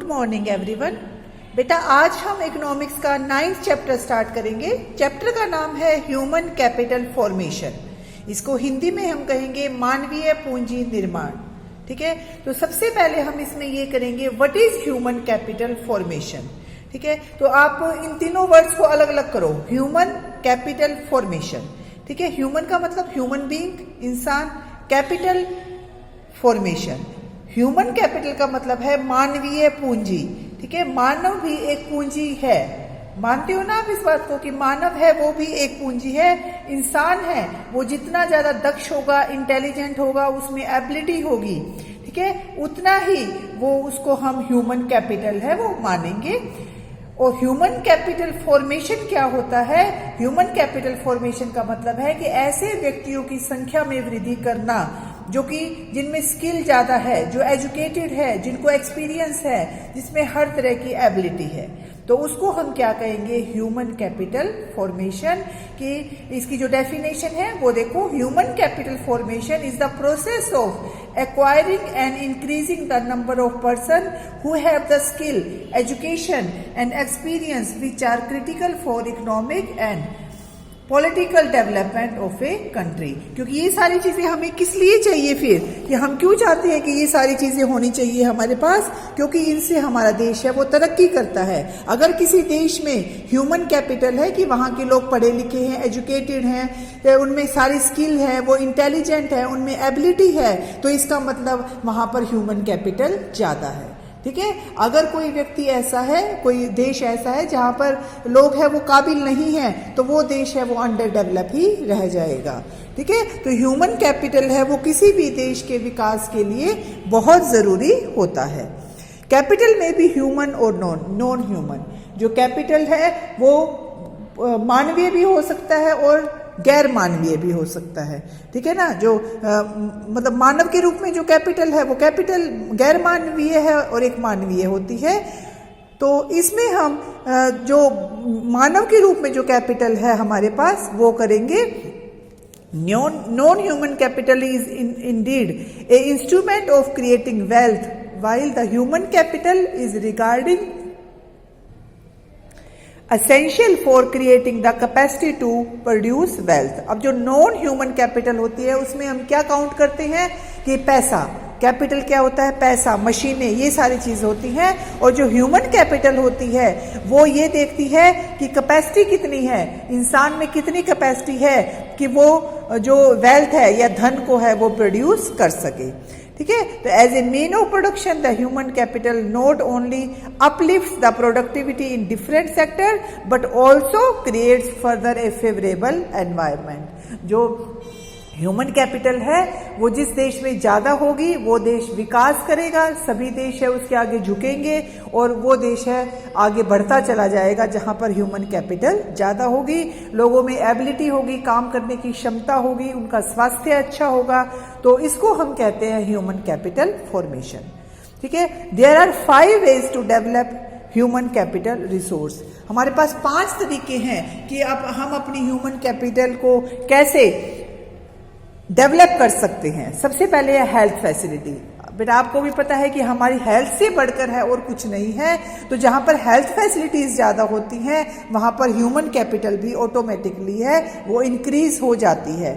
Morning everyone. बेटा आज हम इकोनॉमिक्स का 9th चैप्टर स्टार्ट करेंगे। चैप्टर का नाम है ह्यूमन कैपिटल फॉर्मेशन। इसको हिंदी में हम कहेंगे मानवीय पूंजी निर्माण। ठीक है, तो सबसे पहले हम इसमें ये करेंगे what is human capital formation. ठीक है, तो आप इन तीनों वर्ड्स को अलग अलग करो। ह्यूमन कैपिटल फॉर्मेशन, ठीक है, ह्यूमन का मतलब ह्यूमन बीइंग, इंसान, कैपिटल फॉर्मेशन। ह्यूमन कैपिटल का मतलब है मानवीय पूंजी। ठीक है, मानव भी एक पूंजी है। मानते हो ना आप इस बात को कि मानव है वो भी एक पूंजी है। इंसान है वो जितना ज्यादा दक्ष होगा, इंटेलिजेंट होगा, उसमें एबिलिटी होगी, ठीक है, उतना ही वो उसको हम ह्यूमन कैपिटल है वो मानेंगे। और ह्यूमन कैपिटल फॉर्मेशन क्या होता है? ह्यूमन कैपिटल फॉर्मेशन का मतलब है कि ऐसे व्यक्तियों की संख्या में वृद्धि करना जो कि जिनमें स्किल ज्यादा है, जो एजुकेटेड है, जिनको एक्सपीरियंस है, जिसमें हर तरह की एबिलिटी है, तो उसको हम क्या कहेंगे? Human capital formation. की इसकी जो डेफिनेशन है वो देखो, human capital formation is the process of acquiring and increasing the number of person who have the skill, education and experience which are critical for economic and political development of a country. क्योंकि ये सारी चीजें हमें किस लिए चाहिए फिर, कि हम क्यों चाहते हैं कि ये सारी चीजें होनी चाहिए हमारे पास? क्योंकि इनसे हमारा देश है वो तरक्की करता है। अगर किसी देश में ह्यूमन कैपिटल है कि वहां के लोग पढ़े लिखे हैं, एजुकेटेड हैं, उनमें सारी स्किल है, वो इंटेलिजेंट है, उनमें एबिलिटी है, तो इसका मतलब वहां पर ह्यूमन कैपिटल ज्यादा है। ठीक है, अगर कोई व्यक्ति ऐसा है, कोई देश ऐसा है जहां पर लोग हैं वो काबिल नहीं है, तो वो देश है वो अंडर डेवलप ही रह जाएगा। ठीक है, तो ह्यूमन कैपिटल है वो किसी भी देश के विकास के लिए बहुत जरूरी होता है। कैपिटल में भी ह्यूमन और नॉन ह्यूमन। जो कैपिटल है वो मानवीय भी हो सकता है और गैर मानवीय भी हो सकता है। ठीक है ना, जो मतलब मानव के रूप में जो कैपिटल है वो कैपिटल गैर मानवीय है और एक मानवीय होती है। तो इसमें हम जो मानव के रूप में जो कैपिटल है हमारे पास वो करेंगे non human capital is indeed a instrument of creating wealth while the human capital is regarding essential for creating the capacity to produce wealth. अब जो नॉन ह्यूमन कैपिटल होती है उसमें हम क्या काउंट करते हैं कि पैसा, कैपिटल क्या होता है? पैसा, मशीनें, ये सारी चीज होती हैं। और जो ह्यूमन कैपिटल होती है वो ये देखती है कि कैपेसिटी कितनी है, इंसान में कितनी कैपेसिटी है कि वो जो वेल्थ है या धन को है वो प्रोड्यूस कर सके। ठीक है, तो as a mean of production the human capital not only uplifts the productivity in different sector but also creates further a favourable environment. जो ह्यूमन कैपिटल है वो जिस देश में ज्यादा होगी वो देश विकास करेगा, सभी देश है उसके आगे झुकेंगे और वो देश है आगे बढ़ता चला जाएगा जहां पर ह्यूमन कैपिटल ज्यादा होगी, लोगों में एबिलिटी होगी, काम करने की क्षमता होगी, उनका स्वास्थ्य अच्छा होगा। तो इसको हम कहते हैं ह्यूमन कैपिटल फॉर्मेशन। ठीक है, there are 5 ways to develop human capital resource. हमारे पास 5 तरीके हैं कि अब हम अपनी ह्यूमन कैपिटल को कैसे डेवलप कर सकते हैं। सबसे पहले है हेल्थ फैसिलिटी। बेटा आपको भी पता है कि हमारी हेल्थ से बढ़कर है और कुछ नहीं है। तो जहां पर हेल्थ फैसिलिटीज ज्यादा होती हैं वहां पर ह्यूमन कैपिटल भी ऑटोमेटिकली है वो इंक्रीज हो जाती है।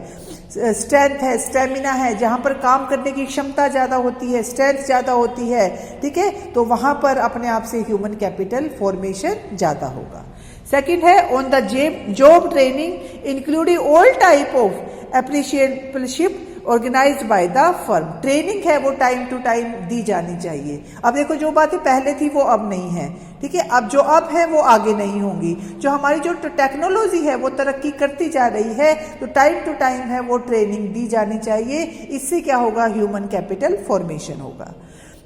स्ट्रेंथ है, स्टेमिना है, जहां पर काम करने की क्षमता ज्यादा होती है, स्ट्रेंथ ज्यादा होती है, ठीक है, तो वहां पर अपने आप से ह्यूमन कैपिटल फॉर्मेशन ज्यादा होगा। सेकंड है on the job training including all type of apprenticeship organised by the firm. Training है वो टाइम टू टाइम दी जानी चाहिए। अब देखो जो बातें पहले थी वो अब नहीं है। ठीक है, अब जो अब है वो आगे नहीं होंगी। जो हमारी जो टेक्नोलॉजी है वो तरक्की करती जा रही है, तो टाइम टू टाइम है वो ट्रेनिंग दी जानी चाहिए। इससे क्या होगा? ह्यूमन कैपिटल फॉर्मेशन होगा।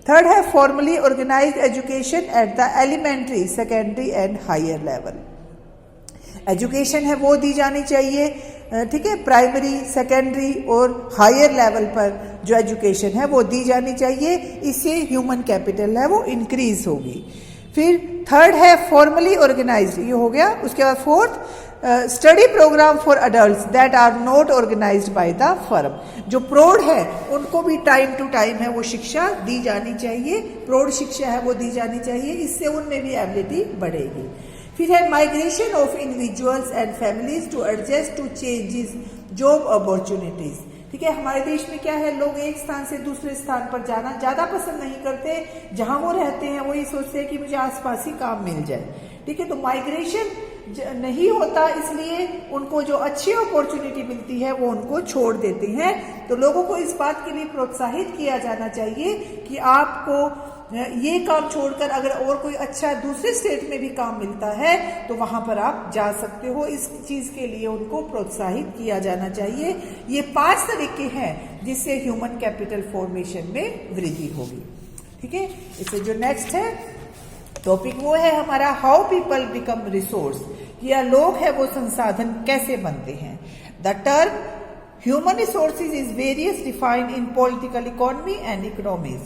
थर्ड है formally organised education at the elementary, secondary and higher level. Education है वो दी जानी चाहिए। ठीक है, प्राइमरी, सेकेंडरी और हायर लेवल पर जो एजुकेशन है वो दी जानी चाहिए। इससे ह्यूमन कैपिटल है वो इंक्रीज होगी। फिर थर्ड है फॉर्मली ऑर्गेनाइज्ड, ये हो गया। उसके बाद fourth study programme for adults that are not organised by the firm. जो प्रौढ़ है उनको भी टाइम टू टाइम है वो शिक्षा दी जानी चाहिए, प्रौढ़ शिक्षा है वो दी जानी चाहिए, इससे उनमें भी एबिलिटी बढ़ेगी। फिर है migration of individuals and families to adjust to changes job opportunities. ठीक है, हमारे देश में क्या है, लोग एक स्थान से दूसरे स्थान पर जाना ज्यादा पसंद नहीं करते, जहां वो रहते हैं वो ये सोचते हैं कि मुझे आसपास ही काम मिल जाए। ठीक है, तो माइग्रेशन नहीं होता, इसलिए उनको जो अच्छी अपॉर्चुनिटी मिलती है वो उनको छोड़ देते हैं। तो लोगों को इस बात के लिए प्रोत्साहित किया जाना चाहिए कि आपको ये काम छोड़कर अगर और कोई अच्छा दूसरे स्टेट में भी काम मिलता है तो वहां पर आप जा सकते हो। इस चीज के लिए उनको प्रोत्साहित किया जाना चाहिए। ये 5 तरीके हैं जिससे ह्यूमन कैपिटल फॉर्मेशन में वृद्धि होगी। ठीक है, इससे जो नेक्स्ट है टॉपिक वो है हमारा हाउ पीपल बिकम रिसोर्स, या लोग है वो संसाधन कैसे बनते हैं। The term human resources is various defined in political economy and economies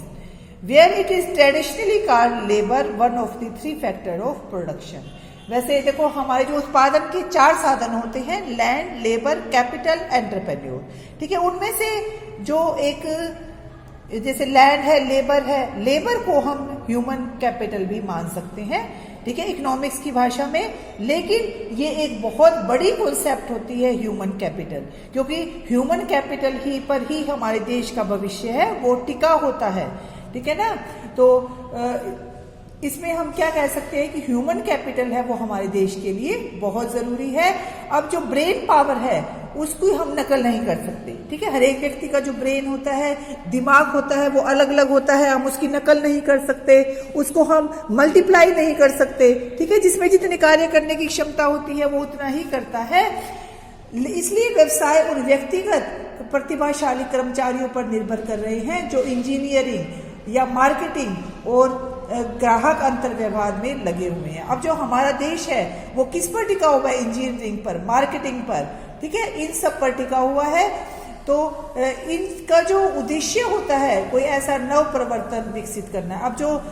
where it is traditionally called labour, one of the 3 factor of production. वैसे देखो हमारे जो उत्पादन के 4 साधन होते हैं, लैंड, लेबर, कैपिटल, एंटरप्रेन्योर। ठीक है, उनमें से जो एक जैसे लैंड है, लेबर है, लेबर को हम ह्यूमन कैपिटल भी मान सकते हैं। ठीक है, इकोनॉमिक्स की भाषा में, लेकिन ये एक बहुत बड़ी कॉन्सेप्ट होती है ह्यूमन कैपिटल, क्योंकि ह्यूमन कैपिटल ही पर ही हमारे देश का भविष्य है वो टिका होता है। ठीक है ना, तो इसमें हम क्या कह सकते हैं कि ह्यूमन कैपिटल है वो हमारे देश के लिए बहुत जरूरी है। अब जो ब्रेन पावर है उसको हम नकल नहीं कर सकते। ठीक है, हर एक व्यक्ति का जो ब्रेन होता है, दिमाग होता है, वो अलग अलग होता है, हम उसकी नकल नहीं कर सकते, उसको हम मल्टीप्लाई नहीं कर सकते। ठीक है, जिसमें जितने कार्य करने की क्षमता होती है वो उतना ही करता है। इसलिए व्यवसाय और व्यक्तिगत प्रतिभाशाली कर्मचारियों पर निर्भर कर रहे हैं जो इंजीनियरिंग या मार्केटिंग और ग्राहक अंतर व्यवहार में लगे हुए हैं। अब जो हमारा देश है वो किस पर टिका हुआ है, इंजीनियरिंग पर, मार्केटिंग पर। ठीक है, इन सब पर टिका हुआ है। तो इनका जो उद्देश्य होता है कोई ऐसा नव परिवर्तन विकसित करना है। अब जो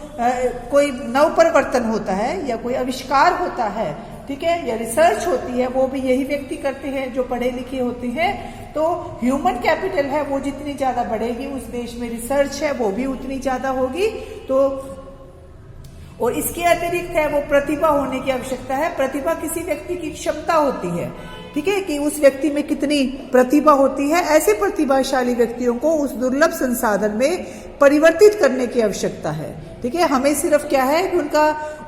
कोई नव परिवर्तन होता है या कोई आविष्कार होता है, ठीक है, या रिसर्च होती है, वो भी यही व्यक्ति करते हैं जो पढ़े लिखे होते हैं। तो ह्यूमन कैपिटल है वो जितनी ज्यादा बढ़ेगी, उस देश में रिसर्च है वो भी उतनी ज्यादा होगी। तो और इसके अतिरिक्त है वो प्रतिभा होने की आवश्यकता है। प्रतिभा किसी व्यक्ति की क्षमता होती है, ठीक है, कि उस व्यक्ति में कितनी प्रतिभा होती है। ऐसे प्रतिभाशाली व्यक्तियों को उस दुर्लभ संसाधन में परिवर्तित करने की आवश्यकता है। ठीक है, हमें सिर्फ क्या है कि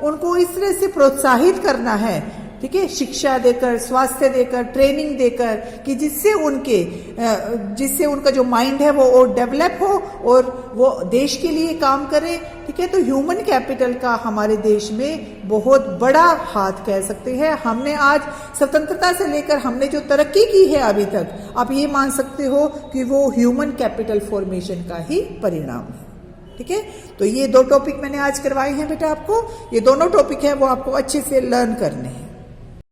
उनको इस तरह से प्रोत्साहित करना है, ठीक है, शिक्षा देकर, स्वास्थ्य देकर, ट्रेनिंग देकर, कि जिससे उनका जो माइंड है वो और डेवलप हो और वो देश के लिए काम करे। ठीक है, तो ह्यूमन कैपिटल का हमारे देश में बहुत बड़ा हाथ कह सकते हैं। हमने आज स्वतंत्रता से लेकर हमने जो तरक्की की है अभी तक, आप ये मान सकते हो कि वो ह्यूमन कैपिटल फॉर्मेशन का ही परिणाम है। ठीक है, तो ये 2 टॉपिक मैंने आज करवाए हैं बेटा आपको। ये दोनों टॉपिक है वो आपको अच्छे से लर्न करने हैं।